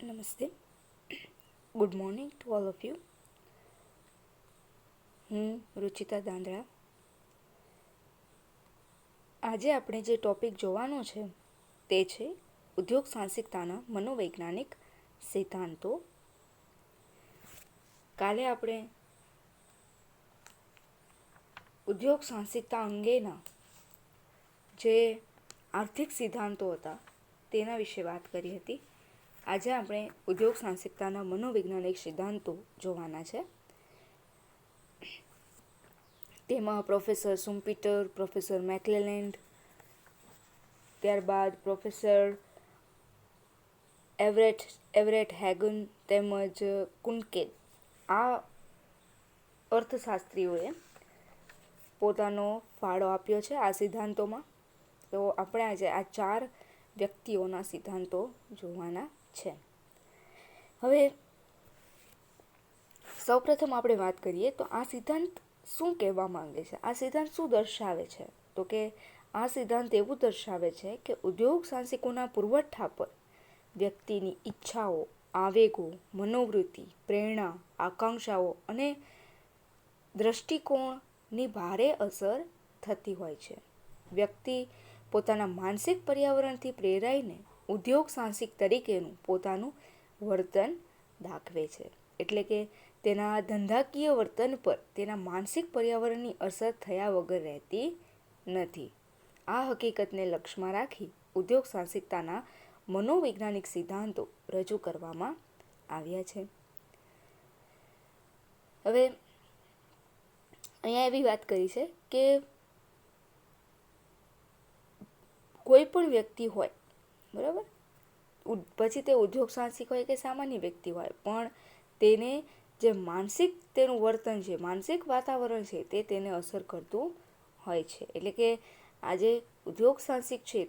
નમસ્તે. Good morning to all of you. હું રુચિતા દાંદરા. આજે આપણે જે ટોપિક જોવાનો છે તે છે ઉદ્યોગ સાહસિકતાના મનોવૈજ્ઞાનિક સિદ્ધાંતો. કાલે આપણે ઉદ્યોગ સાહસિકતા અંગેના જે આર્થિક સિદ્ધાંતો હતા તેના વિશે વાત કરી હતી. આજે આપણે ઉદ્યોગ સાહસિકતાના મનોવૈજ્ઞાનિક સિદ્ધાંતો જોવાના છે. તેમાં પ્રોફેસર સુમ્પીટર, પ્રોફેસર મેકલેલેન્ડ, ત્યારબાદ પ્રોફેસર એવરેટ હેગન તેમજ કુન્કેલ આ અર્થશાસ્ત્રીઓએ પોતાનો ફાળો આપ્યો છે આ સિદ્ધાંતોમાં. તો આપણે આજે આ 4 વ્યક્તિઓના સિદ્ધાંતો જોવાના છે. હવે સૌપ્રથમ આપણે વાત કરીએ તો આ સિદ્ધાંત શું કહેવા માંગે છે, આ સિદ્ધાંત શું દર્શાવે છે? તો કે આ સિદ્ધાંત એવું દર્શાવે છે કે ઉદ્યોગ સાહસિકોના પુરવઠા પર વ્યક્તિની ઈચ્છાઓ, આવેગો, મનોવૃત્તિ, પ્રેરણા, આકાંક્ષાઓ અને દ્રષ્ટિકોણની ભારે અસર થતી હોય છે. વ્યક્તિ પોતાના માનસિક પર્યાવરણથી પ્રેરાઈને ઉદ્યોગ સાહસિક તરીકેનું પોતાનું વર્તન દાખવે છે. એટલે કે તેના ધંધાકીય વર્તન પર તેના માનસિક પર્યાવરણની અસર થયા વગર રહેતી નથી. આ હકીકતને લક્ષ્યમાં રાખી ઉદ્યોગ સાહસિકતાના મનોવૈજ્ઞાનિક સિદ્ધાંતો રજૂ કરવામાં આવ્યા છે. હવે અહીંયા એવી વાત કરી છે કે કોઈ પણ વ્યક્તિ હોય, બરાબર, પછી તે ઉદ્યોગ સાહસિક હોય કે સામાન્ય વ્યક્તિ હોય, પણ તેને જે માનસિક તેનું વર્તન છે, માનસિક વાતાવરણ છે, તે તેને અસર કરતું હોય છે. એટલે કે આજે ઉદ્યોગ સાહસિક છે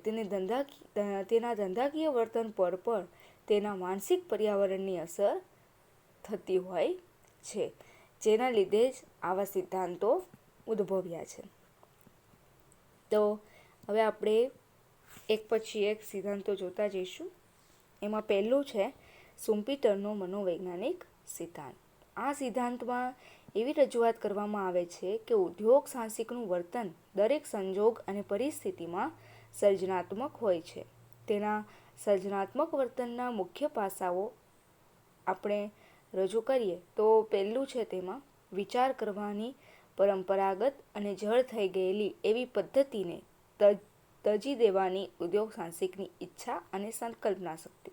તેના ધંધાકીય વર્તન પર પણ તેના માનસિક પર્યાવરણની અસર થતી હોય છે, જેના લીધે જ આવા સિદ્ધાંતો ઉદ્ભવ્યા છે. તો હવે આપણે એક પછી એક સિદ્ધાંતો જોતા જઈશું. એમાં પહેલું છે સુમ્પીટરનો મનોવૈજ્ઞાનિક સિદ્ધાંત. આ સિદ્ધાંતમાં એવી રજૂઆત કરવામાં આવે છે કે ઉદ્યોગ સાહસિકનું વર્તન દરેક સંજોગ અને પરિસ્થિતિમાં સર્જનાત્મક હોય છે. તેના સર્જનાત્મક વર્તનના મુખ્ય પાસાઓ આપણે રજૂ કરીએ તો પહેલું છે તેમાં વિચાર કરવાની પરંપરાગત અને જડ થઈ ગયેલી એવી પદ્ધતિને તજી દેવાની ઉદ્યોગ સાહસિકની ઈચ્છા અને સંકલ્પના શક્તિ.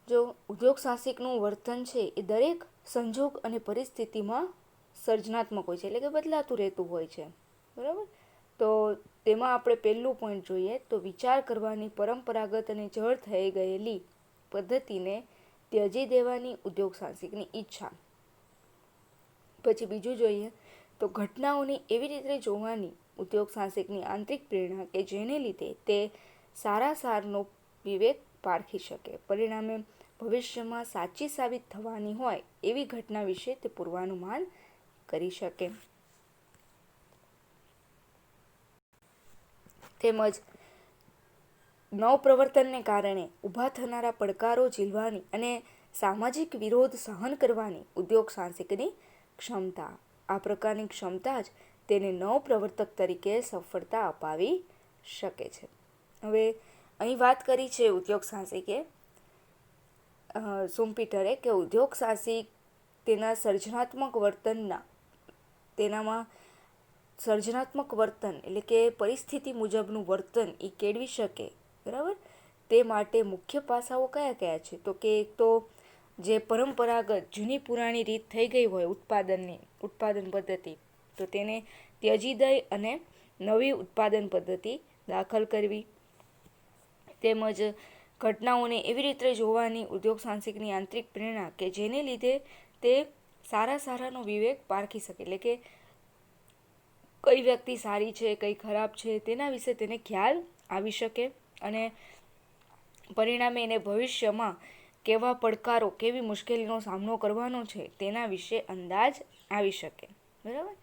જો ઉદ્યોગ સાહસિકનું વર્તન છે એ દરેક સંજોગ અને પરિસ્થિતિમાં સર્જનાત્મક હોય છે, એટલે કે બદલાતું રહેતું હોય છે, બરાબર. તો તેમાં આપણે પહેલું પોઈન્ટ જોઈએ તો વિચાર કરવાની પરંપરાગત અને જડ થઈ ગયેલી પદ્ધતિને ત્યજી દેવાની ઉદ્યોગ સાહસિકની ઈચ્છા. પછી બીજું જોઈએ તો ઘટનાઓને એવી રીતે જોવાની ઉદ્યોગ સાહસિકની આંતરિક પ્રેરણા કે જેને લીધે તે સારા સારનો વિવેક પારખી શકે. પરિણામે ભવિષ્યમાં સાચી સાબિત થવાની હોય એવી ઘટના વિશે તે પૂર્વાનુમાન કરી શકે. તેમજ નવપ્રવર્તનને કારણે ઊભા થનારા પડકારો ઝીલવાની અને સામાજિક વિરોધ સહન કરવાની ઉદ્યોગ સાહસિકની ક્ષમતા. આ પ્રકારની ક્ષમતા જ તેને નવપ્રવર્તક તરીકે સફળતા અપાવી શકે છે. હવે અહીં વાત કરી છે ઉદ્યોગ સાહસિકે સુમ્પીટરે કે ઉદ્યોગ સાહસિક તેના તેનામાં સર્જનાત્મક વર્તન એટલે કે પરિસ્થિતિ મુજબનું વર્તન એ કેળવી શકે, બરાબર. તે માટે મુખ્ય પાસાઓ કયા કયા છે? તો કે એક તો જે પરંપરાગત જૂની પુરાણી રીત થઈ ગઈ હોય ઉત્પાદન પદ્ધતિ, તો તેને ત્યજી દઈ અને નવી ઉત્પાદન પદ્ધતિ દાખલ કરવી. તેમજ ઘટનાઓને એવી રીતે જોવાની ઉદ્યોગ સાહસિકની આંતરિક પ્રેરણા કે જેને લીધે તે સારાનો વિવેક પારખી શકે. એટલે કે કઈ વ્યક્તિ સારી છે, કઈ ખરાબ છે, તેના વિશે તેને ખ્યાલ આવી શકે અને પરિણામે એને ભવિષ્યમાં કેવા પડકારો, કેવી મુશ્કેલીનો સામનો કરવાનો છે તેના વિશે અંદાજ આવી શકે, બરાબર.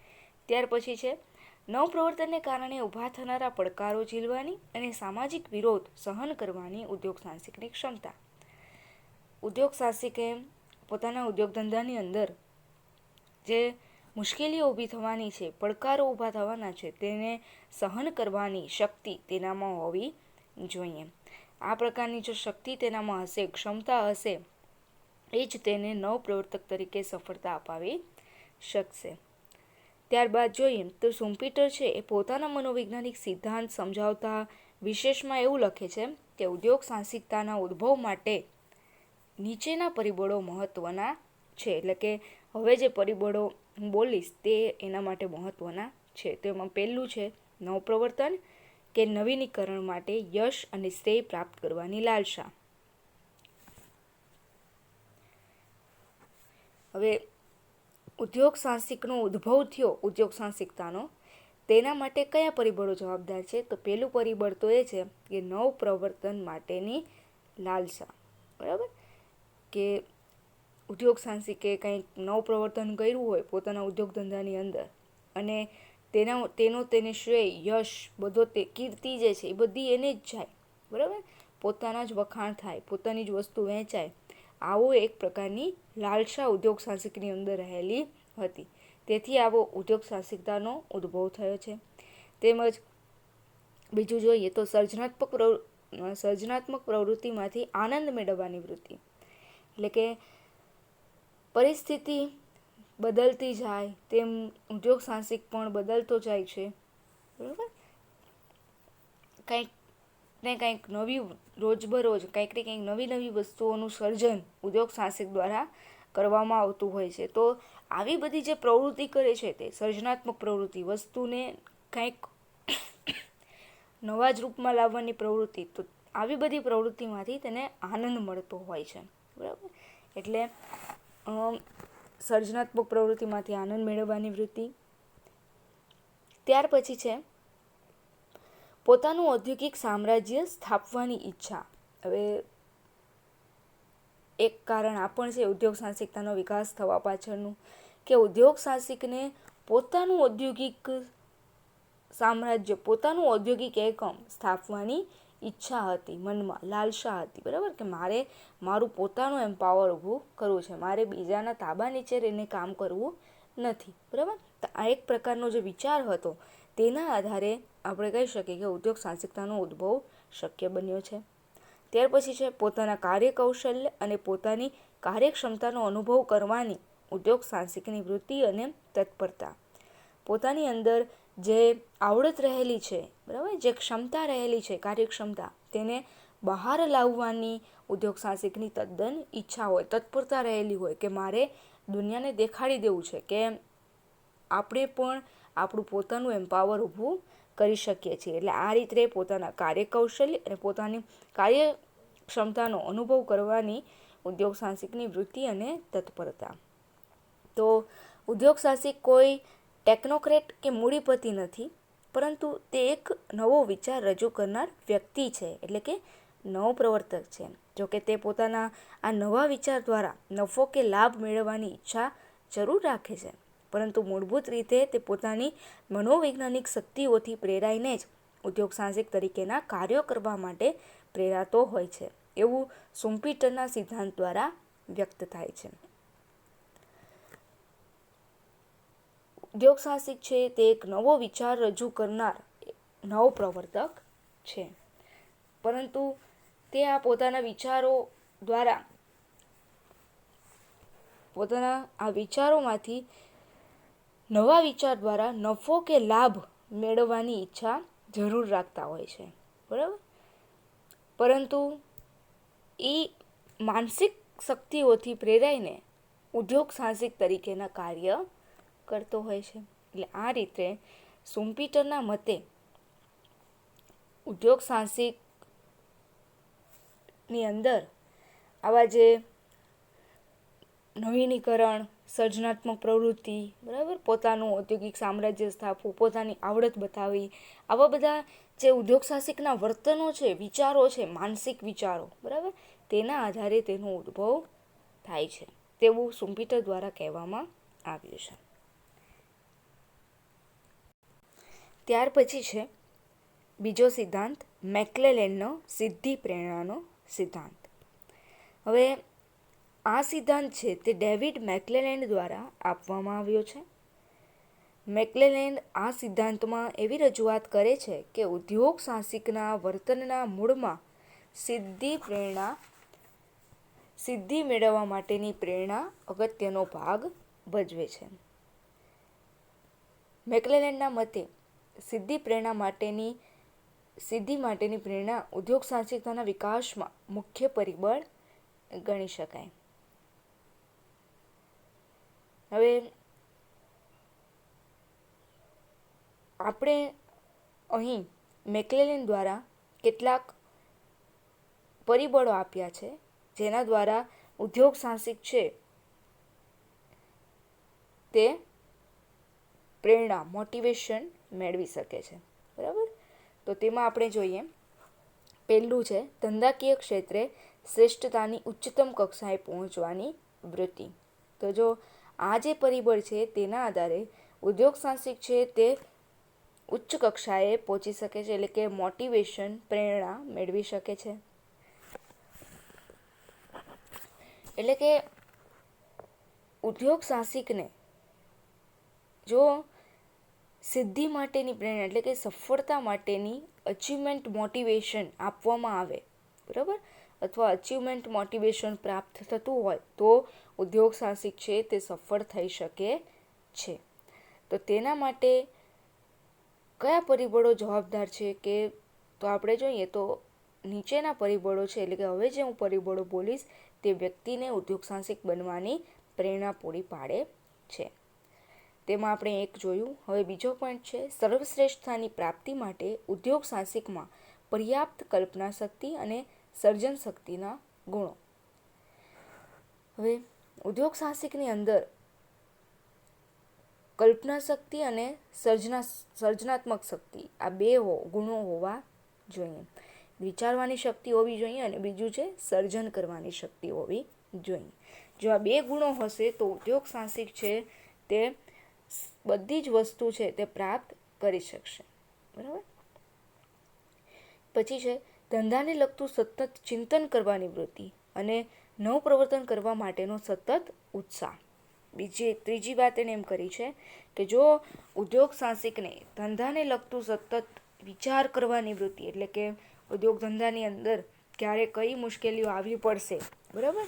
ત્યાર પછી છે નવપ્રવર્તનને કારણે ઊભા થનારા પડકારો ઝીલવાની અને સામાજિક વિરોધ સહન કરવાની ઉદ્યોગ સાહસિકની ક્ષમતા. ઉદ્યોગ સાહસિકે પોતાના ઉદ્યોગ ધંધાની અંદર જે મુશ્કેલીઓ ઊભી થવાની છે, પડકારો ઊભા થવાના છે, તેને સહન કરવાની શક્તિ તેનામાં હોવી જોઈએ. આ પ્રકારની જો શક્તિ તેનામાં હશે, ક્ષમતા હશે, એ જ તેને નવપ્રવર્તક તરીકે સફળતા અપાવી શકશે. ત્યારબાદ જોઈએ તો શુમ્પીટર છે એ પોતાના મનોવૈજ્ઞાનિક સિદ્ધાંત સમજાવતા વિશેષમાં એવું લખે છે કે ઉદ્યોગ સાહસિકતાના ઉદ્ભવ માટે નીચેના પરિબળો મહત્વના છે. એટલે કે હવે જે પરિબળો હું બોલીશ તે એના માટે મહત્વના છે. તેમાં પહેલું છે નવપ્રવર્તન કે નવીનીકરણ માટે યશ અને શ્રેય પ્રાપ્ત કરવાની લાલસા. હવે ઉદ્યોગ સાહસિકનો ઉદ્ભવ થયો, ઉદ્યોગ સાહસિકતાનો, તેના માટે કયા પરિબળો જવાબદાર છે? તો પહેલું પરિબળ તો એ છે કે નવપ્રવર્તન માટેની લાલસા. બરાબર, કે ઉદ્યોગ સાહસિકે કંઈક નવપ્રવર્તન કર્યું હોય પોતાના ઉદ્યોગ ધંધાની અંદર અને તેને શ્રેય, યશ, બધો તે કીર્તિ જે છે એ બધી એને જ જાય. બરાબર, પોતાના જ વખાણ થાય, પોતાની જ વસ્તુ વહેંચાય, આવો એક પ્રકારની લાલસા ઉદ્યોગ સાહસિકની અંદર રહેલી હતી. તેથી આવો ઉદ્યોગ સાહસિકતાનો ઉદ્ભવ થયો છે. તેમજ બીજું જોઈએ તો સર્જનાત્મક પ્રવૃત્તિમાંથી આનંદ મેળવવાની વૃત્તિ. એટલે કે પરિસ્થિતિ બદલતી જાય તેમ ઉદ્યોગ સાહસિક પણ બદલતો જાય છે. બરાબર, કંઈક ને કંઈક નવી રોજબરોજ કંઈક ને કંઈક નવી વસ્તુઓનું સર્જન ઉદ્યોગ સાહસિક દ્વારા કરવામાં આવતું હોય છે. તો આવી બધી જે પ્રવૃત્તિ કરે છે તે સર્જનાત્મક પ્રવૃત્તિ, વસ્તુને કંઈક નવા જ રૂપમાં લાવવાની પ્રવૃત્તિ, તો આવી બધી પ્રવૃત્તિમાંથી તેને આનંદ મળતો હોય છે. બરાબર, એટલે સર્જનાત્મક પ્રવૃત્તિમાંથી આનંદ મેળવવાની વૃત્તિ. ત્યાર પછી છે પોતાનું ઔદ્યોગિક સામ્રાજ્ય સ્થાપવાની ઈચ્છા. હવે એક કારણ આ પણ છે ઉદ્યોગ સાહસિકતાનો વિકાસ થવા પાછળનું કે ઉદ્યોગ સાહસિકને પોતાનું ઔદ્યોગિક સામ્રાજ્ય, પોતાનું ઔદ્યોગિક એકમ સ્થાપવાની ઈચ્છા હતી, મનમાં લાલસા હતી. બરાબર, કે મારે મારું પોતાનું એમ્પાવર ઊભું કરવું છે, મારે બીજાના તાબા નીચે રહીને કામ કરવું નથી. બરાબર, તો આ એક પ્રકારનો જે વિચાર હતો તેના આધારે આપણે કહી શકીએ કે ઉદ્યોગ સાહસિકતાનો ઉદ્ભવ શક્ય બન્યો છે. ત્યાર પછી છે પોતાના કાર્યકૌશલ્ય અને પોતાની કાર્યક્ષમતાનો અનુભવ કરવાની ઉદ્યોગ સાહસિકની વૃત્તિ અને તત્પરતા. પોતાની અંદર જે આવડત રહેલી છે, બરાબર, જે ક્ષમતા રહેલી છે, કાર્યક્ષમતા, તેને બહાર લાવવાની ઉદ્યોગ સાહસિકની તદ્દન ઈચ્છા હોય, તત્પરતા રહેલી હોય કે મારે દુનિયાને દેખાડી દેવું છે કે આપણે પણ આપણું પોતાનું એમ્પાવર ઊભું કરી શકીએ છીએ. એટલે આ રીતે પોતાના કાર્યકૌશલ્ય અને પોતાની કાર્યક્ષમતાનો અનુભવ કરવાની ઉદ્યોગ સાહસિકની વૃત્તિ અને તત્પરતા. તો ઉદ્યોગ સાહસિક કોઈ ટેકનોક્રેટ કે મૂડીપતિ નથી, પરંતુ તે એક નવો વિચાર રજૂ કરનાર વ્યક્તિ છે, એટલે કે નવપ્રવર્તક છે. જોકે તે પોતાના આ નવા વિચાર દ્વારા નફો કે લાભ મેળવવાની ઈચ્છા જરૂર રાખે છે, પરંતુ મૂળભૂત રીતે તે પોતાની મનોવૈજ્ઞાનિક શક્તિઓથી પ્રેરાઈને જ ઉદ્યોગ સાહસિક તરીકેના કાર્યો કરવા માટે પ્રેરાતો હોય છે, એવું શુમ્પીટરના સિદ્ધાંત દ્વારા વ્યક્ત થાય છે. ઉદ્યોગ સાહસિક છે તે એક નવો વિચાર રજૂ કરનાર નવપ્રવર્તક છે, પરંતુ તે આ પોતાના વિચારો દ્વારા, પોતાના આ વિચારોમાંથી નવા વિચાર દ્વારા નફો કે લાભ મેળવવાની ઈચ્છા જરૂર રાખતા હોય છે. બરાબર, પરંતુ એ માનસિક શક્તિઓથી પ્રેરાઈને ઉદ્યોગ સાહસિક તરીકેના કાર્ય કરતો હોય છે. એટલે આ રીતે શુમ્પીટરના મતે ઉદ્યોગ સાહસિકની અંદર આવા જે નવીનીકરણ, સર્જનાત્મક પ્રવૃત્તિ, બરાબર, પોતાનું ઔદ્યોગિક સામ્રાજ્ય સ્થાપવું, પોતાની આવડત બતાવવી, આવા બધા જે ઉદ્યોગ સાહસિકના વર્તનો છે, વિચારો છે, માનસિક વિચારો, બરાબર, તેના આધારે તેનો ઉદ્ભવ થાય છે તેવું શુમ્પીટર દ્વારા કહેવામાં આવ્યું છે. ત્યાર પછી છે બીજો સિદ્ધાંત, મેક્લેલેન્ડનો સિદ્ધિ પ્રેરણાનો સિદ્ધાંત. હવે આ સિદ્ધાંત છે તે ડેવિડ મેક્લેલેન્ડ દ્વારા આપવામાં આવ્યો છે. મેક્લેલેન્ડ આ સિદ્ધાંતમાં એવી રજૂઆત કરે છે કે ઉદ્યોગ સાહસિકના વર્તનના મૂળમાં સિદ્ધિ મેળવવા માટેની પ્રેરણા અગત્યનો ભાગ ભજવે છે. મેક્લેલેન્ડના મતે સિદ્ધિ માટેની પ્રેરણા ઉદ્યોગ સાહસિકતાના વિકાસમાં મુખ્ય પરિબળ ગણી શકાય. હવે આપણે અહીં મેક્લેલેન્ડ દ્વારા કેટલાક પરિબળો આપ્યા છે જેના દ્વારા ઉદ્યોગ સાહસિક છે તે પ્રેરણા મોટિવેશન મેળવી શકે છે. બરાબર, તો તેમાં આપણે જોઈએ, પહેલું છે ધંધાકીય ક્ષેત્રે શ્રેષ્ઠતાની ઉચ્ચતમ કક્ષાએ પહોંચવાની વૃત્તિ. તો જો આ જે પરિબળ છે તેના આધારે ઉદ્યોગ સાહસિક છે તે ઉચ્ચ કક્ષાએ પહોંચી શકે છે, એટલે કે મોટિવેશન પ્રેરણા મેળવી શકે છે. એટલે કે ઉદ્યોગ સાહસિકને જો સિદ્ધિ માટેની પ્રેરણા એટલે કે સફળતા માટેની અચીવમેન્ટ મોટિવેશન આપવામાં આવે, બરાબર, અથવા અચીવમેન્ટ મોટિવેશન પ્રાપ્ત થતું હોય તો ઉદ્યોગ સાહસિક છે તે સફળ થઈ શકે છે. તો તેના માટે કયા પરિબળો જવાબદાર છે કે તો આપણે જોઈએ તો નીચેના પરિબળો છે, એટલે કે હવે જે હું પરિબળો બોલીશ તે વ્યક્તિને ઉદ્યોગ સાહસિક બનવાની પ્રેરણા પૂરી પાડે છે. તેમાં આપણે એક જોયું. હવે બીજો પોઈન્ટ છે સર્વશ્રેષ્ઠતાની પ્રાપ્તિ માટે ઉદ્યોગ સાહસિકમાં પર્યાપ્ત કલ્પના શક્તિ અને સર્જન શક્તિના ગુણો. હવે ઉદ્યોગ સાહસિકની અંદર કલ્પના શક્તિ અને સર્જનાત્મક શક્તિ આ બે ગુણો હોવા જોઈએ. વિચારવાની શક્તિ હોવી જોઈએ અને બીજું છે સર્જન કરવાની શક્તિ હોવી જોઈએ. જો આ બે ગુણો હશે તો ઉદ્યોગ સાહસિક છે તે બધી જ વસ્તુ છે તે પ્રાપ્ત કરી શકશે. બરાબર, પછી છે ધંધાને લગતું સતત ચિંતન કરવાની વૃત્તિ અને નવપ્રવર્તન કરવા માટેનો સતત ઉત્સાહ. ત્રીજી વાત એને એમ કરી છે કે જો ઉદ્યોગ સાહસિકને ધંધાને લગતું સતત વિચાર કરવાની વૃત્તિ, એટલે કે ઉદ્યોગ ધંધાની અંદર ક્યારે કઈ મુશ્કેલીઓ આવી પડશે, બરાબર,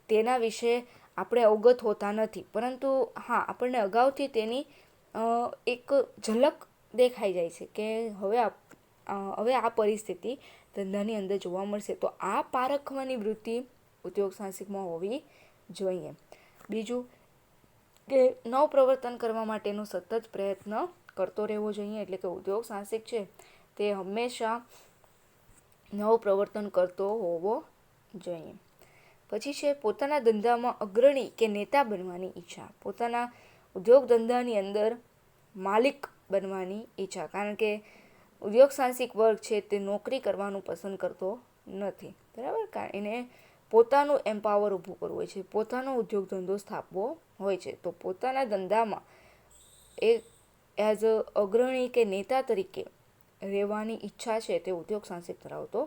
તેના વિશે આપણે અવગત હોતા નથી, પરંતુ હા આપણને અગાઉથી તેની એક ઝલક દેખાઈ જાય છે કે હવે આ પરિસ્થિતિ ધંધાની અંદર જોવા મળશે, તો આ પારખવાની વૃત્તિ ઉદ્યોગ સાહસિકમાં હોવી જોઈએ. બીજું કે નવપ્રવર્તન કરવા માટેનો સતત પ્રયત્ન કરતો રહેવો જોઈએ, એટલે કે ઉદ્યોગ સાહસિક છે તે હંમેશા નવપ્રવર્તન કરતો હોવો જોઈએ. પછી છે પોતાના ધંધામાં અગ્રણી કે નેતા બનવાની ઈચ્છા. પોતાના ઉદ્યોગ ધંધાની અંદર માલિક બનવાની ઈચ્છા, કારણ કે ઉદ્યોગ સાહસિક વર્ગ છે તે નોકરી કરવાનું પસંદ કરતો નથી, બરાબર, કારણ એને પોતાનું એમ્પાવર ઊભું કરવું હોય છે, પોતાનો ઉદ્યોગ ધંધો સ્થાપવો હોય છે. તો પોતાના ધંધામાં એઝ અગ્રણી કે નેતા તરીકે રહેવાની ઈચ્છા છે તે ઉદ્યોગ સાહસિક ધરાવતો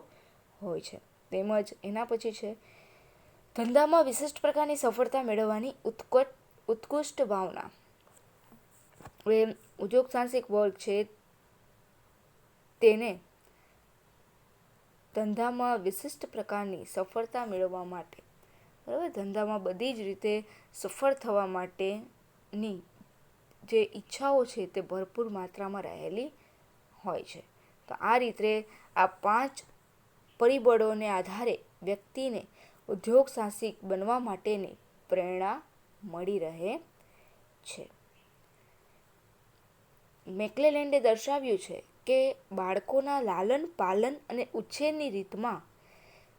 હોય છે. તેમજ એના પછી છે ધંધામાં વિશિષ્ટ પ્રકારની સફળતા મેળવવાની ઉત્કૃષ્ટ ભાવના. હવે ઉદ્યોગ સાહસિક વર્ગ છે તેને ધંધામાં વિશિષ્ટ પ્રકારની સફળતા મેળવવા માટે, બરાબર, ધંધામાં બધી જ રીતે સફળ થવા માટેની જે ઈચ્છાઓ છે તે ભરપૂર માત્રામાં રહેલી હોય છે. તો આ રીતે આ 5 પરિબળોને આધારે વ્યક્તિને ઉદ્યોગ સાહસિક બનવા માટેની પ્રેરણા મળી રહે છે. મેક્લેલેન્ડે દર્શાવ્યું છે કે બાળકોના લાલન પાલન અને ઉછેરની રીતમાં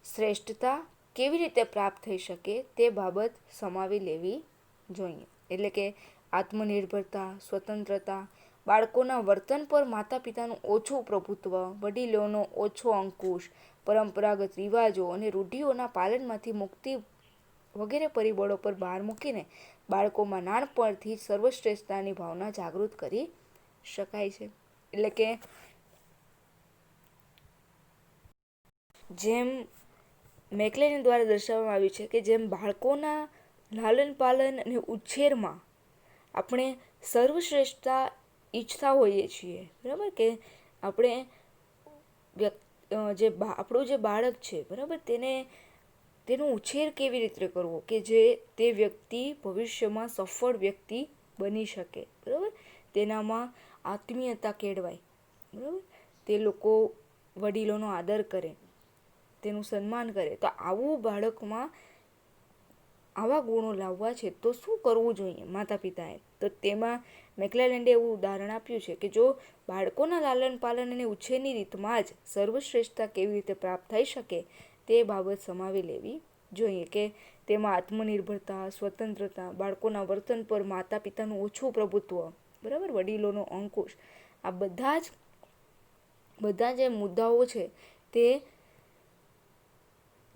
શ્રેષ્ઠતા કેવી રીતે પ્રાપ્ત થઈ શકે તે બાબત સમાવી લેવી જોઈએ. એટલે કે આત્મનિર્ભરતા, સ્વતંત્રતા, બાળકોના વર્તન પર માતા પિતાનું ઓછું પ્રભુત્વ, વડીલોનો ઓછો અંકુશ, પરંપરાગત રિવાજો અને રૂઢિઓના પાલનમાંથી મુક્તિ વગેરે પરિબળો પર ભાર મૂકીને બાળકોમાં નાનપણથી સર્વશ્રેષ્ઠતાની ભાવના જાગૃત કરી શકાય છે. એટલે કે જેમ મેકલેન દ્વારા દર્શાવવામાં આવ્યું છે કે જેમ બાળકોના લાલન પાલન અને ઉછેરમાં આપણે સર્વશ્રેષ્ઠતા ઈચ્છતા હોઈએ છીએ, બરાબર, કે આપણે આપણું જે બાળક છે, બરાબર, તેનો ઉછેર કેવી રીતે કરવો કે જે તે વ્યક્તિ ભવિષ્યમાં સફળ વ્યક્તિ બની શકે, બરાબર, તેનામાં આત્મીયતા કેળવાય, બરાબર, તે લોકો વડીલોનો આદર કરે, તેનું સન્માન કરે. તો આવું બાળકમાં આવા ગુણો લાવવા છે તો શું કરવું જોઈએ માતા પિતાએ? તો તેમાં મેકલેલેન્ડે એવું ઉદાહરણ આપ્યું છે કે જો બાળકોના લાલન પાલન અને ઉછેરની રીતમાં જ સર્વશ્રેષ્ઠતા કેવી રીતે પ્રાપ્ત થઈ શકે તે બાબત સમાવી લેવી જોઈએ, કે તેમાં આત્મનિર્ભરતા, સ્વતંત્રતા, બાળકોના વર્તન પર માતા પિતાનું ઓછું પ્રભુત્વ, બરાબર, વડીલોનો અંકુશ, આ બધા જે મુદ્દાઓ છે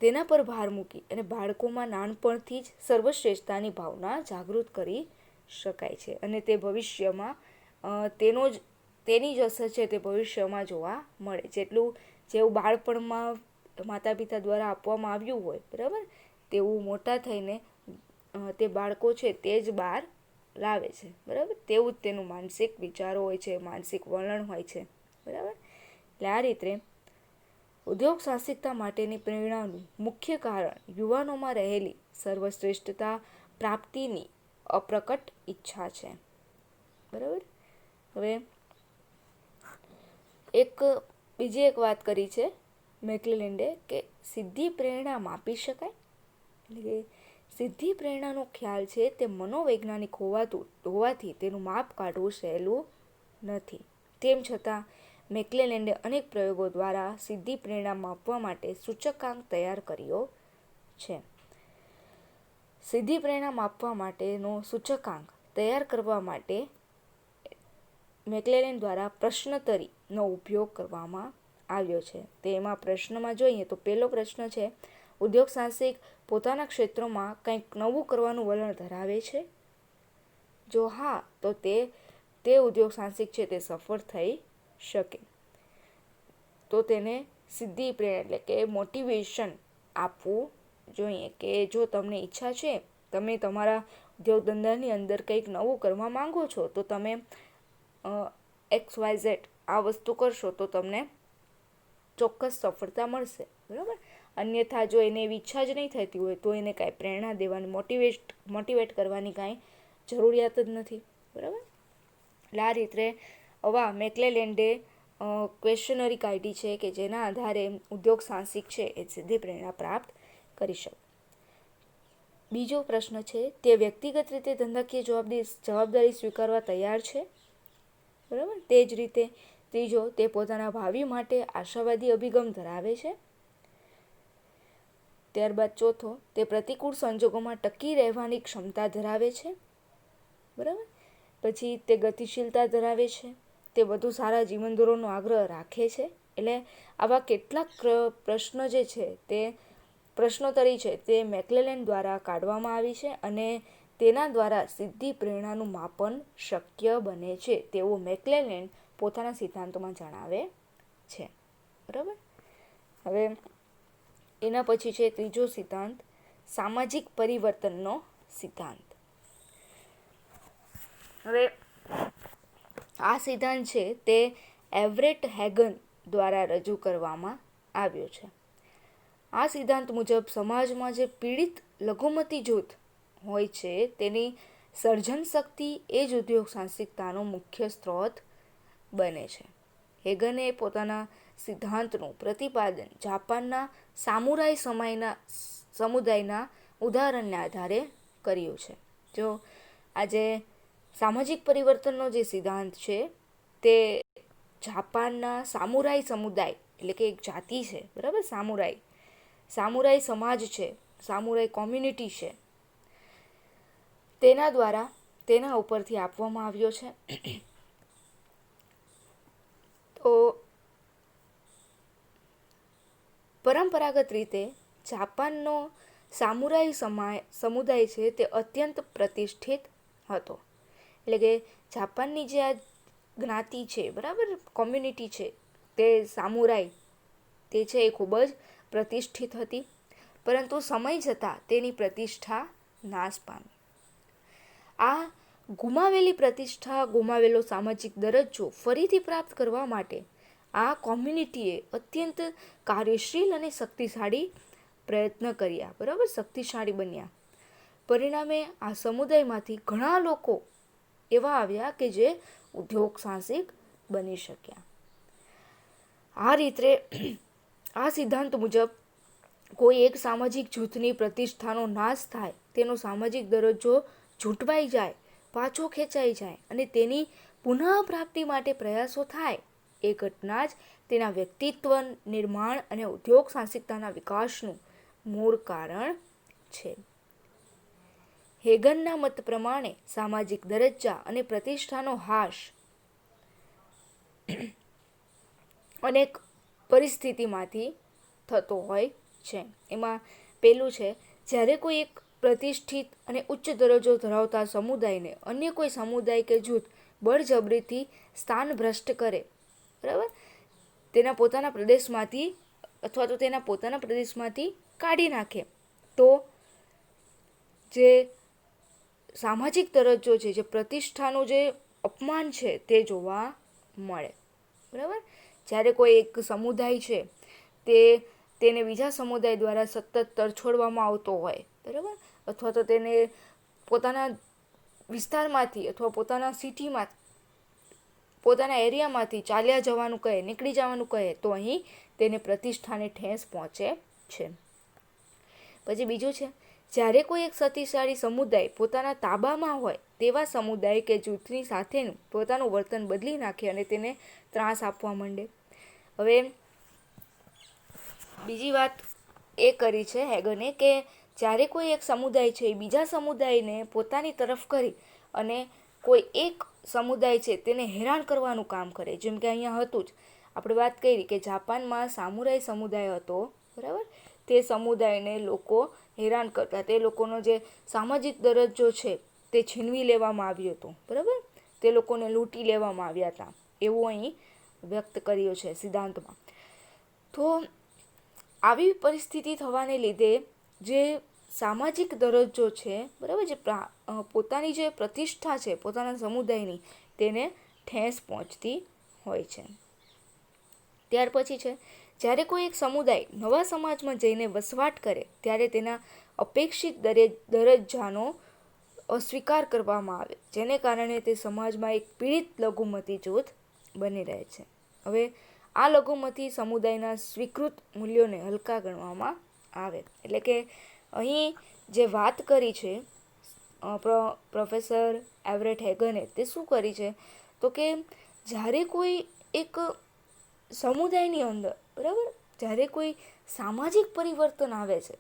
તેના પર ભાર મૂકી અને બાળકોમાં નાનપણથી જ સર્વશ્રેષ્ઠતાની ભાવના જાગૃત કરી શકાય છે. અને તે ભવિષ્યમાં તેની જ અસર છે તે ભવિષ્યમાં જોવા મળે. જેવું બાળપણમાં માતા પિતા દ્વારા આપવામાં આવ્યું હોય, બરાબર, તેવું મોટા થઈને તે બાળકો છે તે જ બહાર લાવે છે, બરાબર, તેવું જ તેનું માનસિક વિચારો હોય છે, માનસિક વલણ હોય છે, બરાબર. એટલે આ રીતે ઉદ્યોગ સાહસિકતા માટેની પ્રેરણાનું મુખ્ય કારણ યુવાનોમાં રહેલી સર્વશ્રેષ્ઠતા પ્રાપ્તિની અપ્રકટ ઈચ્છા છે, બરાબર. હવે બીજી એક વાત કરી છે મેકલેલેન્ડે કે સિદ્ધિ પ્રેરણા માપી શકાય, એટલે કે સિદ્ધિ પ્રેરણાનો ખ્યાલ છે તે મનોવૈજ્ઞાનિક હોવાથી તેનું માપ કાઢવું સહેલું નથી. તેમ છતાં મેકલેલેન્ડે અનેક પ્રયોગો દ્વારા સિદ્ધિ પ્રેરણા માપવા માટે સૂચકાંક તૈયાર કર્યો છે. સિદ્ધિ પ્રેરણા માપવા માટેનો સૂચકાંક તૈયાર કરવા માટે મેકલેલેન્ડ દ્વારા પ્રશ્નોત્તરીનો ઉપયોગ કરવામાં આવ્યો છે. તેમાં પ્રશ્નમાં જોઈએ તો પહેલો પ્રશ્ન છે, ઉદ્યોગ સાહસિક પોતાના ક્ષેત્રમાં કંઈક નવું કરવાનું વલણ ધરાવે છે? જો હા, તો તે ઉદ્યોગ સાહસિક છે તે સફળ થઈ શકે. તો તેને સિદ્ધિ પ્રેરણા એટલે કે મોટિવેશન આપવું જોઈએ કે જો તમને ઈચ્છા છે, તમે તમારા ઉદ્યોગ ધંધાની અંદર કંઈક નવું કરવા માંગો છો, તો તમે XYZ આ વસ્તુ કરશો તો તમને ચોક્કસ સફળતા મળશે, બરાબર. અન્યથા જો એને એવી ઈચ્છા જ નહીં થતી હોય તો એને કાંઈ પ્રેરણા દેવાની, મોટિવેટ કરવાની કાંઈ જરૂરિયાત જ નથી, બરાબર. એટલે આ રીતે આવા મેકલેલેન્ડે ક્વેશ્ચનરી કાઢી છે કે જેના આધારે ઉદ્યોગ સાહસિક છે એ સિદ્ધિ પ્રેરણા પ્રાપ્ત કરી શકે. બીજો પ્રશ્ન છે, તે વ્યક્તિગત રીતે ધંધાકીય જવાબદારી સ્વીકારવા તૈયાર છે? બરાબર. તે જ રીતે ત્રીજો, તે પોતાના ભાવિ માટે આશાવાદી અભિગમ ધરાવે છે? ત્યારબાદ ચોથો, તે પ્રતિકૂળ સંજોગોમાં ટકી રહેવાની ક્ષમતા ધરાવે છે? બરાબર. પછી તે ગતિશીલતા ધરાવે છે? તે વધુ સારા જીવન ધોરણનો આગ્રહ રાખે છે? એટલે આવા કેટલાક પ્રશ્ન જે છે તે પ્રશ્નોત્તરી છે તે મેકલેલેન્ડ દ્વારા કાઢવામાં આવી છે અને તેના દ્વારા સિદ્ધિ પ્રેરણાનું માપન શક્ય બને છે તેવું મેકલેલેન્ડ પોતાના સિદ્ધાંતોમાં જણાવે છે, બરાબર. હવે એના પછી છે ત્રીજો સિદ્ધાંત, સામાજિક પરિવર્તનનો સિદ્ધાંત. હવે આ સિદ્ધાંત છે તે એવરેટ હેગન દ્વારા રજૂ કરવામાં આવ્યો છે. આ સિદ્ધાંત મુજબ સમાજમાં જે પીડિત લઘુમતી જૂથ હોય છે તેની સર્જન શક્તિ એ જ ઉદ્યોગ સાહસિકતાનો મુખ્ય સ્ત્રોત બને છે. હેગને પોતાના સિદ્ધાંતનું પ્રતિપાદન જાપાનના સામુરાઈ સમુદાયના ઉદાહરણને આધારે કર્યું છે. જો આજે સામાજિક પરિવર્તનનો જે સિદ્ધાંત છે તે જાપાનના સામુરાઈ સમુદાય એટલે કે એક જાતિ છે, બરાબર, સામુરાઈ સમાજ છે, સામુરાઈ કોમ્યુનિટી છે, તેના ઉપરથી આપવામાં આવ્યો છે. તો પરંપરાગત રીતે જાપાનનો સામુરાઈ સમુદાય છે તે અત્યંત પ્રતિષ્ઠિત હતો. એટલે કે જાપાનની જે આ જ્ઞાતિ છે, બરાબર, કોમ્યુનિટી છે, તે સામુરાઈ તે છે એ ખૂબ જ પ્રતિષ્ઠિત હતી, પરંતુ સમય જતાં તેની પ્રતિષ્ઠા નાશ પામી. આ ગુમાવેલી પ્રતિષ્ઠા, ગુમાવેલો સામાજિક દરજ્જો ફરીથી પ્રાપ્ત કરવા માટે આ કોમ્યુનિટીએ અત્યંત કાર્યશીલ અને શક્તિશાળી પ્રયત્ન કર્યા, બરાબર, શક્તિશાળી બન્યા. પરિણામે આ સમુદાયમાંથી ઘણા લોકો એવા આવ્યા કે જે ઉદ્યોગ સાહસિક બની શક્યા. આ રીતે આ સિદ્ધાંત મુજબ કોઈ એક સામાજિક જૂથની પ્રતિષ્ઠાનો નાશ થાય, તેનો સામાજિક દરજ્જો ઝૂંટવાઈ જાય, પાછો ખેંચાઈ જાય અને તેની પુનઃપ્રાપ્તિ માટે પ્રયાસો થાય, એ ઘટના જ તેના વ્યક્તિત્વ નિર્માણ અને ઉદ્યોગ સાહસિકતાના વિકાસનું મૂળ કારણ છે. હેગનના મત પ્રમાણે સામાજિક દરજ્જા અને પ્રતિષ્ઠાનો હાશ અનેક પરિસ્થિતિમાંથી થતો હોય છે. એમાં પહેલું છે, જ્યારે કોઈ એક પ્રતિષ્ઠિત અને ઉચ્ચ દરજ્જો ધરાવતા સમુદાયને અન્ય કોઈ સમુદાય કે જૂથ બળજબરીથી સ્થાન ભ્રષ્ટ કરે, બરાબર, તેના પોતાના પ્રદેશમાંથી અથવા તો તેના પોતાના પ્રદેશમાંથી કાઢી નાખે, તો જે સામાજિક દરજ્જો છે, જે પ્રતિષ્ઠાનું જે અપમાન છે તે જોવા મળે, બરાબર. જ્યારે કોઈ એક સમુદાય છે તેને બીજા સમુદાય દ્વારા સતત તરછોડવામાં આવતો હોય, બરાબર, અથવા તો તેને પોતાના વિસ્તારમાંથી અથવા પોતાના સિટીમાં, પોતાના એરિયામાંથી ચાલ્યા જવાનું કહે, નીકળી જવાનું કહે, તો અહીં તેને પ્રતિષ્ઠાને ઠેસ પહોંચે છે. પછી બીજું છે, જ્યારે કોઈ એક શક્તિશાળી સમુદાય પોતાના તાબામાં હોય તેવા સમુદાય કે જૂથની સાથેનું પોતાનું વર્તન બદલી નાખે અને તેને ત્રાસ આપવા માંડે. હવે બીજી વાત એ કરી છે હેગને કે જ્યારે કોઈ એક સમુદાય છે એ બીજા સમુદાયને પોતાની તરફ કરી અને કોઈ એક સમુદાય છે તેને હેરાન કરવાનું કામ કરે, જેમ કે અહીંયા હતું જ, આપણે વાત કરી કે જાપાનમાં સામુરાઈ સમુદાય હતો, બરાબર, તે સમુદાયને લોકો હેરાન કરતા, તે લોકોનો જે સામાજિક દરજ્જો છે તે છીનવી લેવામાં આવ્યો હતો, બરાબર, તે લોકોને લૂંટી લેવામાં આવ્યા હતા, એવું અહીં વ્યક્ત કર્યું છે સિદ્ધાંતમાં. તો આવી પરિસ્થિતિ થવાને લીધે જે સામાજિક દરજ્જો છે, બરાબર, જે પોતાની જે પ્રતિષ્ઠા છે પોતાના સમુદાયની, તેને ઠેસ પહોંચતી હોય છે. ત્યાર પછી છે, જ્યારે કોઈ એક સમુદાય નવા સમાજમાં જઈને વસવાટ કરે ત્યારે તેના અપેક્ષિત દરજ્જાનો અસ્વીકાર કરવામાં આવે, જેને કારણે તે સમાજમાં એક પીડિત લઘુમતી જૂથ બની રહે છે. હવે આ લઘુમતી સમુદાયના સ્વીકૃત મૂલ્યોને હલકા ગણવામાં આવે. એટલે કે અહીં જે વાત કરી છે પ્રોફેસર એવરેટ હેગને, તે શું કરી છે, તો કે જ્યારે કોઈ એક સમુદાયની અંદર, બરાબર, જ્યારે કોઈ સામાજિક પરિવર્તન આવે છે,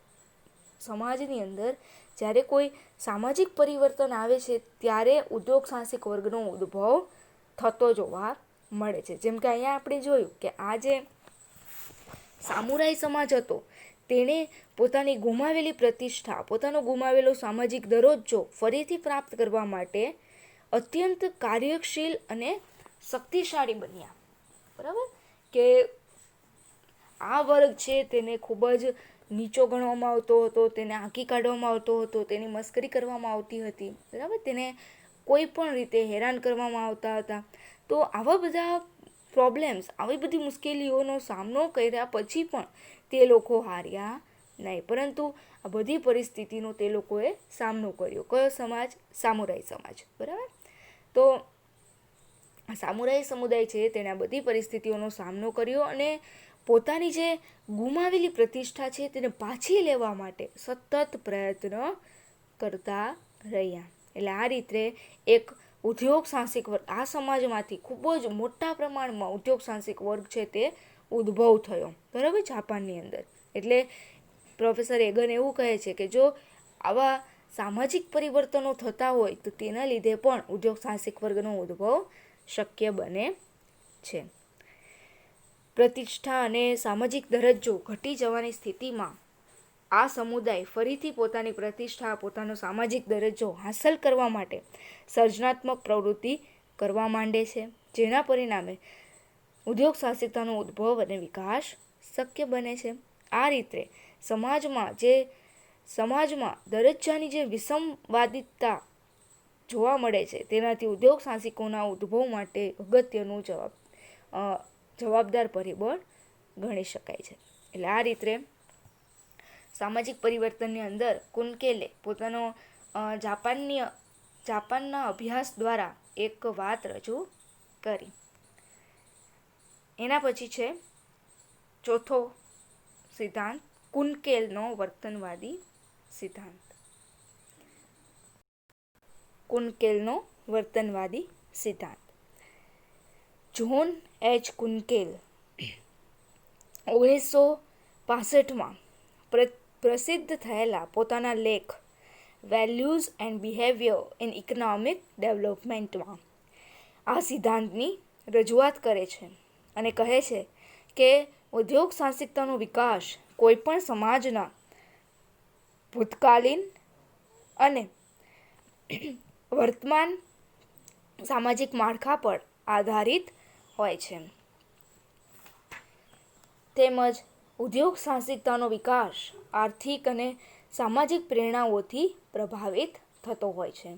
સમાજની અંદર જ્યારે કોઈ સામાજિક પરિવર્તન આવે છે ત્યારે ઉદ્યોગ સાહસિક વર્ગનો ઉદ્ભવ થતો જોવા મળે છે. જેમ કે અહીંયા આપણે જોયું કે આ જે સામુરાઈ સમાજ હતો તેણે પોતાની ગુમાવેલી પ્રતિષ્ઠા, પોતાનો ગુમાવેલો સામાજિક દરજ્જો ફરીથી પ્રાપ્ત કરવા માટે અત્યંત કાર્યશીલ અને શક્તિશાળી બન્યા, બરાબર, કે આ વર્ગ છે તેને ખૂબ જ નીચો ગણવામાં આવતો હતો, તેને આંકી કાઢવામાં આવતો હતો, તેની મસ્કરી કરવામાં આવતી હતી, બરાબર, તેને કોઈ પણ રીતે હેરાન કરવામાં આવતા હતા. તો આવા બધા પ્રોબ્લેમ્સ, આવી બધી મુશ્કેલીઓનો સામનો કર્યા પછી પણ તે લોકો હાર્યા નહીં, પરંતુ આ બધી પરિસ્થિતિનો તે લોકોએ સામનો કર્યો. કયો સમાજ? સામુરાઈ સમાજ, બરાબર. તો સામુરાઈ સમુદાય છે તેણે આ બધી પરિસ્થિતિઓનો સામનો કર્યો અને પોતાની જે ગુમાવેલી પ્રતિષ્ઠા છે તેને પાછી લેવા માટે સતત પ્રયત્ન કરતા રહ્યા. એટલે આ રીતે એક ઉદ્યોગ સાહસિક વર્ગ, આ સમાજમાંથી ખૂબ જ મોટા પ્રમાણમાં ઉદ્યોગ સાહસિક વર્ગ છે તે ઉદ્ભવ થયો, બરાબર, જાપાનની અંદર. એટલે પ્રોફેસર હેગન એવું કહે છે કે જો આવા સામાજિક પરિવર્તનો થતા હોય તો તેના લીધે પણ ઉદ્યોગ સાહસિક વર્ગનો ઉદ્ભવ શક્ય બને છે. પ્રતિષ્ઠા અને સામાજિક દરજ્જો ઘટી જવાની સ્થિતિમાં આ સમુદાય ફરીથી પોતાની પ્રતિષ્ઠા, પોતાનો સામાજિક દરજ્જો હાંસલ કરવા માટે સર્જનાત્મક પ્રવૃત્તિ કરવા માંડે છે. જેના પરિણામે ઉદ્યોગ સાહસિકતાનો ઉદ્ભવ અને વિકાસ શક્ય બને છે. આ રીતે સમાજમાં દરજ્જાની જે વિસંવાદિતા જોવા મળે છે તેનાથી ઉદ્યોગ સાહસિકોના ઉદ્ભવ માટે અગત્યનું જવાબદાર પરિબળ ગણી શકાય છે. એટલે આ રીતે સામાજિક પરિવર્તનની અંદર કુન્કેલે પોતાનો જાપાનના અભ્યાસ દ્વારા એક વાત રજૂ કરી. એના પછી છે ચોથો સિદ્ધાંત, કુન્કેલનો વર્તનવાદી સિદ્ધાંત. કુન્કેલનો વર્તનવાદી સિદ્ધાંત. જ્હોન એચ કુન્કેલ 1965માં પ્રસિદ્ધ થયેલા પોતાના લેખ values and behaviour in economic ડેવલપમેન્ટમાં આ સિદ્ધાંતની રજૂઆત કરે છે અને કહે છે કે ઉદ્યોગ સાહસિકતાનો વિકાસ કોઈપણ સમાજના ભૂતકાલીન અને વર્તમાન સામાજિક માળખા પર આધારિત હોય છે. તેમજ ઉદ્યોગ સાહસિકતાનો વિકાસ આર્થિક અને સામાજિક પ્રેરણાઓથી પ્રભાવિત થતો હોય છે.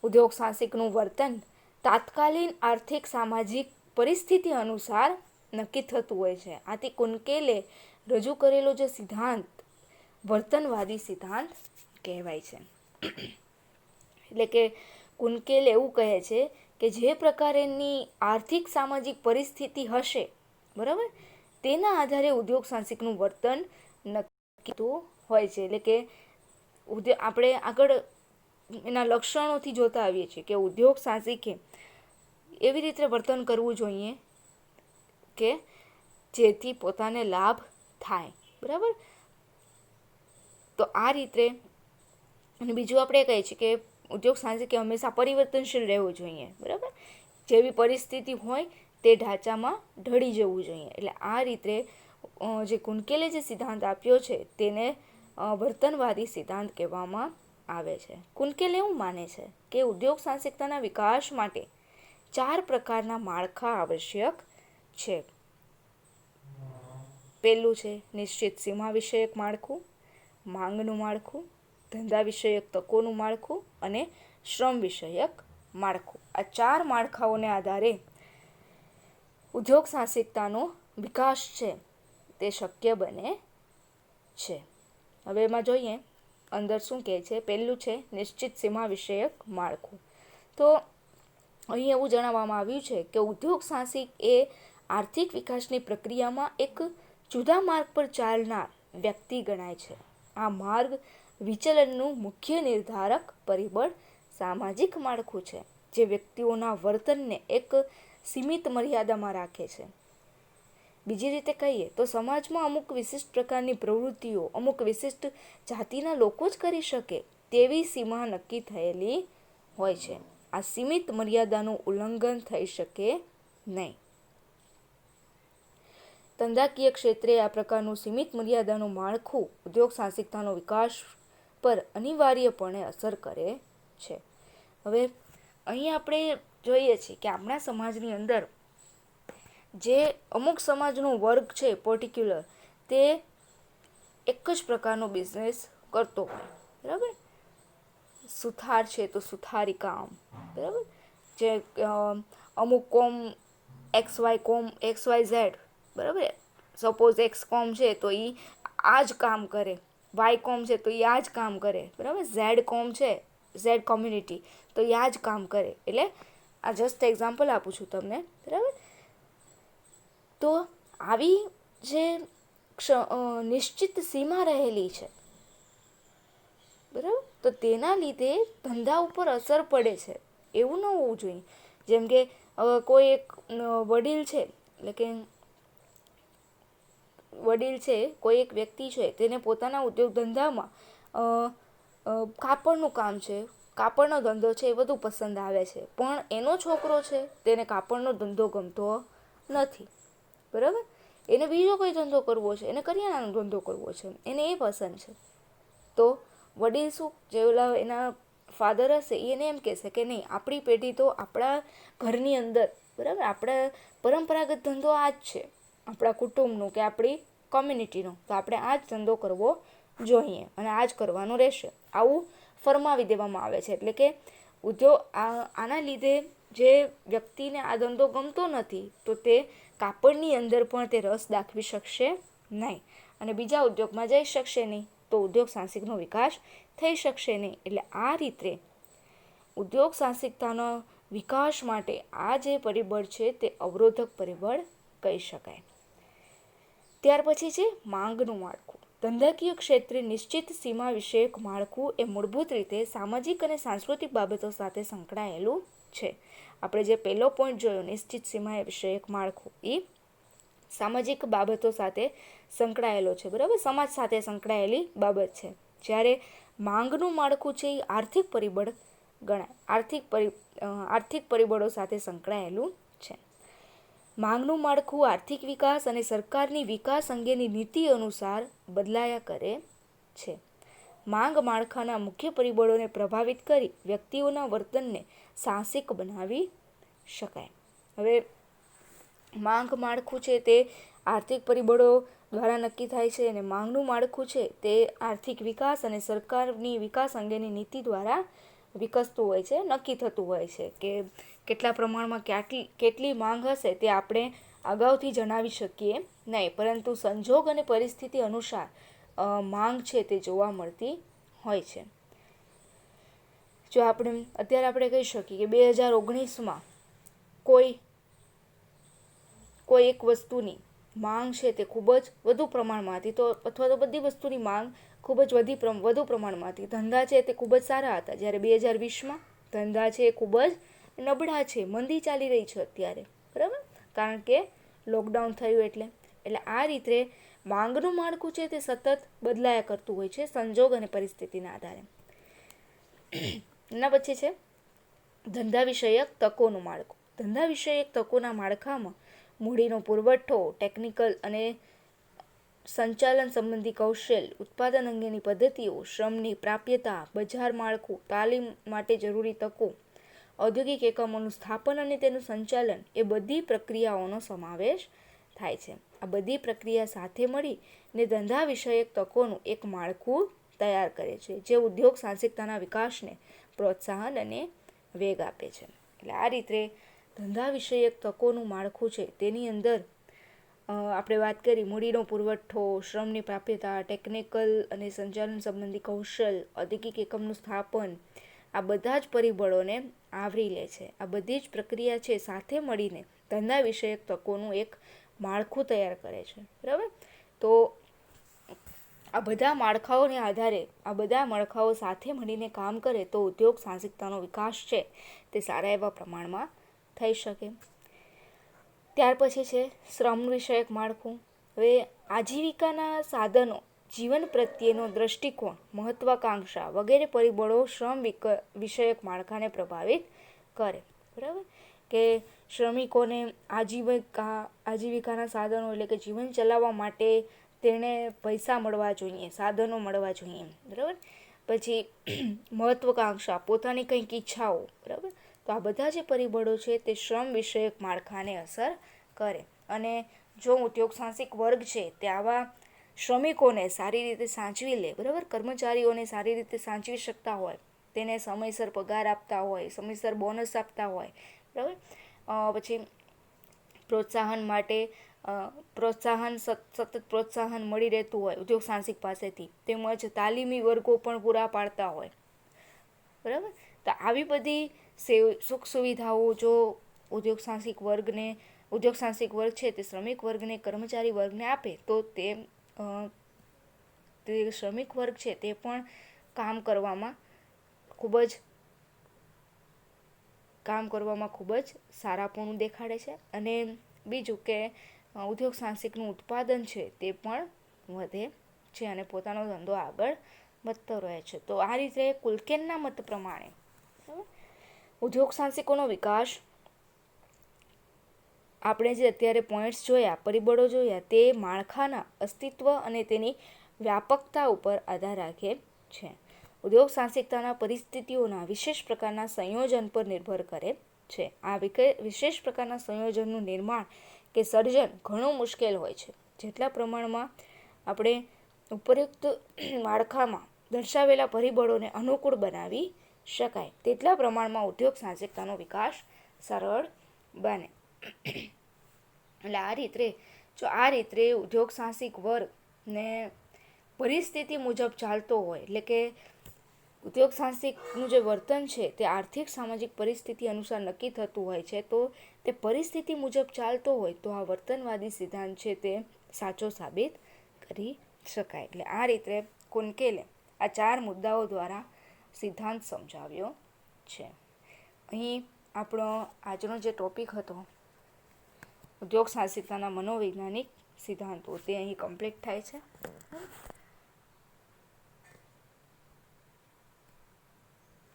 ઉદ્યોગ સાહસિકનું વર્તન તાત્કાલિન આર્થિક સામાજિક પરિસ્થિતિ અનુસાર નક્કી થતું હોય છે. આથી કુન્કેલે રજૂ કરેલો જે સિદ્ધાંત વર્તનવાદી સિદ્ધાંત કહેવાય છે. એટલે કે કુન્કેલ એવું કહે છે કે જે પ્રકારેની આર્થિક સામાજિક પરિસ્થિતિ હશે, બરાબર, તેના આધારે ઉદ્યોગ સાહસિકનું વર્તન નક્કી હોય છે. એટલે કે આપણે આગળ એના લક્ષણોથી જોતા આવીએ છીએ કે ઉદ્યોગ સાહસિકે એવી રીતે વર્તન કરવું જોઈએ કે જેથી પોતાને લાભ થાય, બરાબર. તો આ રીતે, અને બીજું આપણે કહીએ છીએ કે ઉદ્યોગ સાહસિકે હંમેશા પરિવર્તનશીલ રહેવું જોઈએ, બરાબર. જેવી પરિસ્થિતિ હોય તે ઢાંચામાં ઢળી જવું જોઈએ. એટલે આ રીતે જે કુન્કેલે જે સિદ્ધાંત આપ્યો છે તેને વર્તનવાદી સિદ્ધાંત કહેવામાં આવે છે. કુન્કેલ એવું માને છે કે ઉદ્યોગ સાહસિકતાના વિકાસ માટે 4 પ્રકારના માળખા આવશ્યક છે. પહેલું છે નિશ્ચિત સીમા વિષયક માળખું, માંગનું માળખું, ધંધા વિષયક તકોનું માળખું અને શ્રમ વિષયક માળખું. આ 4 માળખાઓને આધારે ઉદ્યોગ સાહસિકતાનો વિકાસ છે તે શક્ય બને છે. હવે એમાં જોઈએ અંદર શું કહે છે. પહેલું છે નિશ્ચિત સીમા વિષયક માળખું. તો અહીં એવું જણાવવામાં આવ્યું છે કે ઉદ્યોગ સાહસિક એ આર્થિક વિકાસની પ્રક્રિયામાં એક જુદા માર્ગ પર ચાલનાર વ્યક્તિ ગણાય છે. આ માર્ગ વિચલનનું મુખ્ય નિર્ધારક પરિબળ સામાજિક માળખું છે, જે વ્યક્તિઓના વર્તનને એક સીમિત મર્યાદામાં રાખે છે. બીજી રીતે કહીએ તો સમાજમાં અમુક વિશિષ્ટ પ્રકારની પ્રવૃત્તિઓ અમુક વિશિષ્ટ જાતિના લોકો જ કરી શકે તેવી સીમા નક્કી થયેલી હોય છે. આ સીમિત મર્યાદાનું ઉલ્લંઘન થઈ શકે નહીં. ધંધાકીય ક્ષેત્રે આ પ્રકારનું સીમિત મર્યાદાનું માળખું ઉદ્યોગ સાહસિકતાનો વિકાસ પર અનિવાર્યપણે અસર કરે છે. હવે અહીં આપણે જોઈએ છીએ કે આપણા સમાજની અંદર જે અમુક સમાજનો વર્ગ છે પર્ટિક્યુલર, તે એક જ પ્રકારનો બિઝનેસ કરતો હોય, બરાબર. સુથાર છે તો સુથારી કામ, બરાબર. જે અમુક કોમ XY Z, બરાબર. સપોઝ X કોમ છે તો એ આ જ કામ કરે, Y કોમ છે તો એ આ જ કામ કરે, બરાબર. Z કોમ છે, Z કોમ્યુનિટી, તો એ આ જ કામ કરે. એટલે આ જસ્ટ એક્ઝામ્પલ આપું છું તમને, બરાબર. તો આવી જે નિશ્ચિત સીમા રહેલી છે, બરાબર, તો તેના લીધે ધંધા ઉપર અસર પડે છે. એવું ન હોવું જોઈએ. જેમ કે કોઈ એક વડીલ છે, એટલે કે કોઈ એક વ્યક્તિ છે, તેને પોતાના ઉદ્યોગ ધંધામાં કાપડનું કામ છે, કાપડનો ધંધો છે એ વધુ પસંદ આવે છે, પણ એનો છોકરો છે તેને કાપડનો ધંધો ગમતો નથી, બરાબર. એને બીજો કોઈ ધંધો કરવો છે, એને કરિયાણાનો ધંધો કરવો છે, એને એ પસંદ છે. તો વડીલ શું, જે એના ફાધર હશે એને એમ કહેશે કે નહીં, આપણી પેઢી તો આપણા ઘરની અંદર બરાબર. આપણે પરંપરાગત ધંધો આ જ છે, આપણા કુટુંબનું કે આપણી કોમ્યુનિટીનો, તો આપણે આ જ ધંધો કરવો જોઈએ અને આ જ કરવાનો રહેશે, આવું ફરમાવી દેવામાં આવે છે. એટલે કે આના લીધે જે વ્યક્તિને આ ધંધો ગમતો નથી તો તે કાપડની અંદર પણ તે રસ દાખવી શકશે નહીં અને બીજા ઉદ્યોગમાં જઈ શકશે નહીં, તો ઉદ્યોગ સાહસિકનો વિકાસ થઈ શકશે નહીં. એટલે આ રીતે ઉદ્યોગ સાહસિકતાનો વિકાસ માટે આ જે પરિબળ છે તે અવરોધક પરિબળ કહી શકાય. ત્યાર પછી છે માંગનું માળખું. ધંધાકીય ક્ષેત્રે નિશ્ચિત સીમા વિષયક માળખું એ મૂળભૂત રીતે સામાજિક અને સાંસ્કૃતિક બાબતો સાથે સંકળાયેલું છે. આપણે જે પહેલો પોઈન્ટ જોયો નિશ્ચિત સીમા વિષયક માળખું, એ સામાજિક બાબતો સાથે સંકળાયેલો છે, બરાબર, સમાજ સાથે સંકળાયેલી બાબત છે. જ્યારે માંગનું માળખું છે એ આર્થિક પરિબળ ગણાય, આર્થિક પરિબળો સાથે સંકળાયેલું છે. માંગનું માળખું આર્થિક વિકાસ અને સરકારની વિકાસ અંગેની નીતિ અનુસાર બદલાયા કરે છે. માંગ માળખાના મુખ્ય પરિબળોને પ્રભાવિત કરી વ્યક્તિઓના વર્તનને સાહસિક બનાવી શકાય. હવે માંગ માળખું છે તે આર્થિક પરિબળો દ્વારા નક્કી થાય છે અને માંગનું માળખું છે તે આર્થિક વિકાસ અને સરકારની વિકાસ અંગેની નીતિ દ્વારા વિકસતું હોય છે, નક્કી થતું હોય છે કે કેટલા પ્રમાણમાં કેટલી માંગ હશે તે આપણે અગાઉથી જણાવી શકીએ નહીં, પરંતુ સંજોગ અને પરિસ્થિતિ અનુસાર માંગ છે તે જોવા મળતી હોય છે. જો અત્યારે આપણે કહી શકીએ કે 2019માં કોઈ એક વસ્તુની માંગ છે તે ખૂબ જ વધુ પ્રમાણમાં હતી, તો અથવા તો બધી વસ્તુની માંગ ખૂબ જ વધુ પ્રમાણમાં હતી. ધંધા છે તે ખૂબ જ સારા હતા, જ્યારે 2020માં ધંધા છે એ ખૂબ જ નબળા છે, મંદી ચાલી રહી છે અત્યારે, બરાબર, કારણ કે લોકડાઉન થયું એટલે આ રીતે માંગનું માળખું છે તે સતત બદલાયા કરતું હોય છે સંજોગ અને પરિસ્થિતિના આધારે. એના પછી છે ધંધા વિષયક તકોનું માળખું. ધંધા વિષયક તકોના માળખામાં મૂડીનો પુરવઠો, ટેકનિકલ અને સંચાલન સંબંધી કૌશલ્ય, ઉત્પાદન અંગેની પદ્ધતિઓ, શ્રમની પ્રાપ્યતા, બજાર માળખું, તાલીમ માટે જરૂરી તકો, ઔદ્યોગિક એકમોનું સ્થાપન અને તેનું સંચાલન એ બધી પ્રક્રિયાઓનો સમાવેશ થાય છે. આ બધી પ્રક્રિયા સાથે મળીને ધંધા વિષયક તકોનું એક માળખું તૈયાર કરે છે, જે ઉદ્યોગ સાહસિકતાના વિકાસને પ્રોત્સાહન અને વેગ આપે છે. એટલે આ રીતે ધંધા વિષયક તકોનું માળખું છે તેની અંદર આપણે વાત કરી મૂડીનો પુરવઠો, શ્રમની પ્રાપ્યતા, ટેકનિકલ અને સંચાલન સંબંધી કૌશલ, ઔદ્યોગિક એકમનું સ્થાપન, આ બધા જ પરિબળોને આવરી લે છે. આ બધી જ પ્રક્રિયા છે સાથે મળીને ધંધા વિષયક તકોનું એક માળખું તૈયાર કરે છે, બરાબર. તો આ બધા માળખાઓને આધારે આ બધા માળખાઓ સાથે મળીને કામ કરે તો ઉદ્યોગ સાહસિકતાનો વિકાસ છે તે સારા એવા પ્રમાણમાં થઈ શકે. ત્યાર પછી છે શ્રમ વિષયક માળખું. હવે આજીવિકાના સાધનો, જીવન પ્રત્યેનો દ્રષ્ટિકોણ, મહત્વાકાંક્ષા વગેરે પરિબળો શ્રમ વિષયક માળખાને પ્રભાવિત કરે, બરાબર, કે શ્રમિકોને આજીવિકાના સાધનો એટલે કે જીવન ચલાવવા માટે તેને પૈસા મળવા જોઈએ, સાધનો મળવા જોઈએ, બરાબર. પછી મહત્વાકાંક્ષા, પોતાની કંઈક ઈચ્છાઓ, બરાબર. તો આ બધા જે પરિબળો છે તે શ્રમ વિષયક માળખાને અસર કરે. અને જો ઉદ્યોગ સાહસિક વર્ગ છે તે આવા શ્રમિકોને સારી રીતે સાચવી લે, બરાબર, કર્મચારીઓને સારી રીતે સાચવી શકતા હોય, તેને સમયસર પગાર આપતા હોય, સમયસર બોનસ આપતા હોય, બરાબર, પછી સતત પ્રોત્સાહન મળી રહેતું હોય ઉદ્યોગ સાહસિક પાસેથી, તેમજ તાલીમી વર્ગો પણ પૂરા પાડતા હોય, બરાબર. તો આવી બધી સુખ સુવિધાઓ જો ઉદ્યોગ સાહસિક વર્ગ છે તે શ્રમિક વર્ગને, કર્મચારી વર્ગને આપે તો તે શ્રમિક વર્ગ છે તે પણ કામ કરવામાં ખૂબ જ સારાપણું દેખાડે છે. અને બીજું કે ઉદ્યોગ સાહસિકનું ઉત્પાદન છે તે પણ વધે છે અને પોતાનો ધંધો આગળ વધતો રહે છે. તો આ રીતે કુલકેનના મત પ્રમાણે ઉદ્યોગ સાહસિકોનો વિકાસ, આપણે જે અત્યારે પોઈન્ટ્સ જોયા, પરિબળો જોયા, તે માળખાના અસ્તિત્વ અને તેની વ્યાપકતા ઉપર આધાર રાખે છે. ઉદ્યોગ સાહસિકતાના પરિસ્થિતિઓના વિશેષ પ્રકારના સંયોજન પર નિર્ભર કરે છે. આ વિશેષ પ્રકારના સંયોજનનું નિર્માણ કે સર્જન ઘણું મુશ્કેલ હોય છે. જેટલા પ્રમાણમાં આપણે ઉપરોક્ત માળખામાં દર્શાવેલા પરિબળોને અનુકૂળ બનાવી શકાય તેટલા પ્રમાણમાં ઉદ્યોગ સાહસિકતાનો વિકાસ સરળ બને. એટલે આ રીતે ઉદ્યોગ સાહસિક વર્ગને પરિસ્થિતિ મુજબ ચાલતો હોય, એટલે કે ઉદ્યોગ સાહસિકનું જે વર્તન છે તે આર્થિક સામાજિક પરિસ્થિતિ અનુસાર નક્કી થતું હોય છે. તો તે પરિસ્થિતિ મુજબ ચાલતો હોય તો આ વર્તનવાદી સિદ્ધાંત છે તે સાચો સાબિત કરી શકાય. એટલે આ રીતે કુન્કેલે આ 4 મુદ્દાઓ દ્વારા સિદ્ધાંત સમજાવ્યો છે. અહીં આપણો આજનો જે ટોપિક હતો ઉદ્યોગ સાહસિકતાના મનોવૈજ્ઞાનિક સિદ્ધાંતો તે અહીં કમ્પ્લીટ થાય છે.